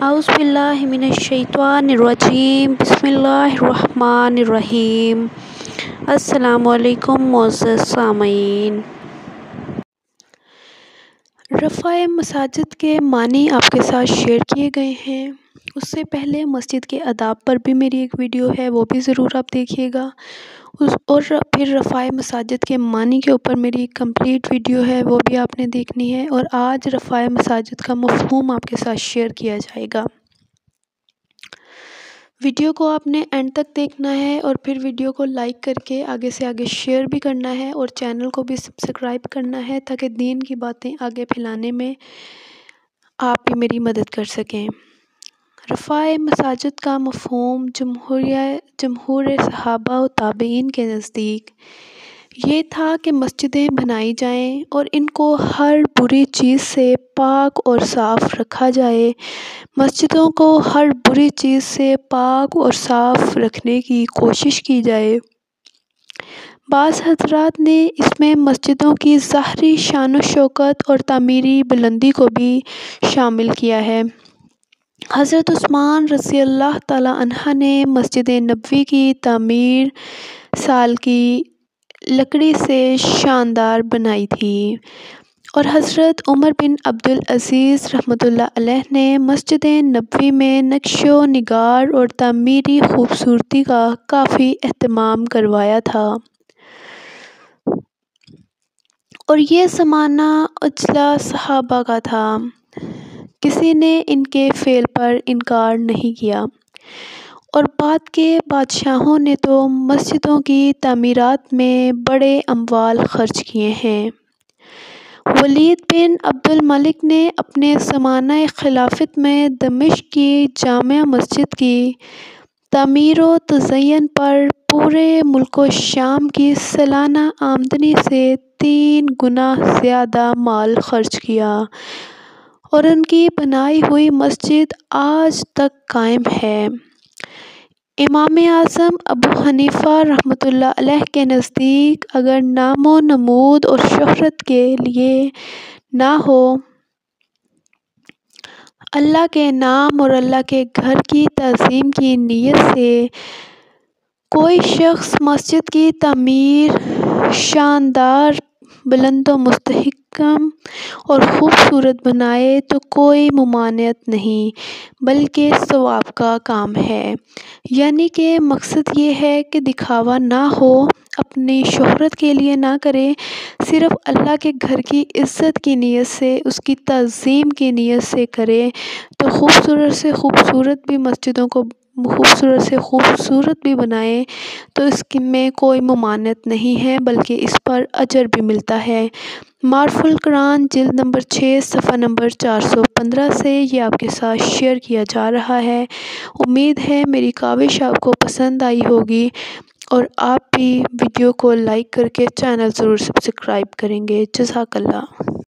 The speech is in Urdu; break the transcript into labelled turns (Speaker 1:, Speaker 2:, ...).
Speaker 1: اعوذ باللہ من الشیطان الرجیم بسم اللہ الرحمن الرحیم۔ السلام علیکم معزز سامعین۔ رفع مساجد کے معنی آپ کے ساتھ شیئر کیے گئے ہیں۔ اس سے پہلے مسجد کے آداب پر بھی میری ایک ویڈیو ہے، وہ بھی ضرور آپ دیکھیے گا۔ اور پھر رفع مساجد کے معنی کے اوپر میری ایک کمپلیٹ ویڈیو ہے، وہ بھی آپ نے دیکھنی ہے۔ اور آج رفع مساجد کا مفہوم آپ کے ساتھ شیئر کیا جائے گا۔ ویڈیو کو آپ نے اینڈ تک دیکھنا ہے اور پھر ویڈیو کو لائک کر کے آگے سے آگے شیئر بھی کرنا ہے اور چینل کو بھی سبسکرائب کرنا ہے تاکہ دین کی باتیں آگے پھیلانے میں آپ بھی میری مدد کر سکیں۔ رفع مساجد کا مفہوم جمہور صحابہ و تابعین کے نزدیک یہ تھا کہ مسجدیں بنائی جائیں اور ان کو ہر بری چیز سے پاک اور صاف رکھا جائے۔ مسجدوں کو ہر بری چیز سے پاک اور صاف رکھنے کی کوشش کی جائے۔ بعض حضرات نے اس میں مسجدوں کی ظاہری شان و شوکت اور تعمیری بلندی کو بھی شامل کیا ہے۔ حضرت عثمان رضی اللہ تعالیٰ عنہ نے مسجد نبوی کی تعمیر سال کی لکڑی سے شاندار بنائی تھی اور حضرت عمر بن عبدالعزیز رحمۃ اللہ علیہ نے مسجد نبوی میں نقش و نگار اور تعمیری خوبصورتی کا کافی اہتمام کروایا تھا، اور یہ زمانہ اجلا صحابہ کا تھا۔ کسی نے ان کے فعل پر انکار نہیں کیا، اور بعد کے بادشاہوں نے تو مسجدوں کی تعمیرات میں بڑے اموال خرچ کیے ہیں۔ ولید بن عبد الملک نے اپنے زمانہ خلافت میں دمشق کی جامع مسجد کی تعمیر و تزئین پر پورے ملک شام کی سالانہ آمدنی سے 3 گنا زیادہ مال خرچ کیا، اور ان کی بنائی ہوئی مسجد آج تک قائم ہے۔ امام اعظم ابو حنیفہ رحمۃ اللہ علیہ کے نزدیک اگر نام و نمود اور شہرت کے لیے نہ ہو، اللہ کے نام اور اللہ کے گھر کی تعظیم کی نیت سے کوئی شخص مسجد کی تعمیر شاندار، بلند و مستحکم اور خوبصورت بنائے تو کوئی ممانعت نہیں بلکہ ثواب کا کام ہے۔ یعنی کہ مقصد یہ ہے کہ دکھاوا نہ ہو، اپنی شہرت کے لیے نہ کرے، صرف اللہ کے گھر کی عزت کی نیت سے، اس کی تعظیم کی نیت سے کرے تو خوبصورت سے خوبصورت بھی مسجدوں کو خوبصورت سے خوبصورت بھی بنائے تو اس میں کوئی ممانعت نہیں ہے بلکہ اس پر اجر بھی ملتا ہے۔ معارف القرآن جلد نمبر 6 صفحہ نمبر 415 سے یہ آپ کے ساتھ شیئر کیا جا رہا ہے۔ امید ہے میری کاوش آپ کو پسند آئی ہوگی اور آپ بھی ویڈیو کو لائک کر کے چینل ضرور سبسکرائب کریں گے۔ جزاک اللہ۔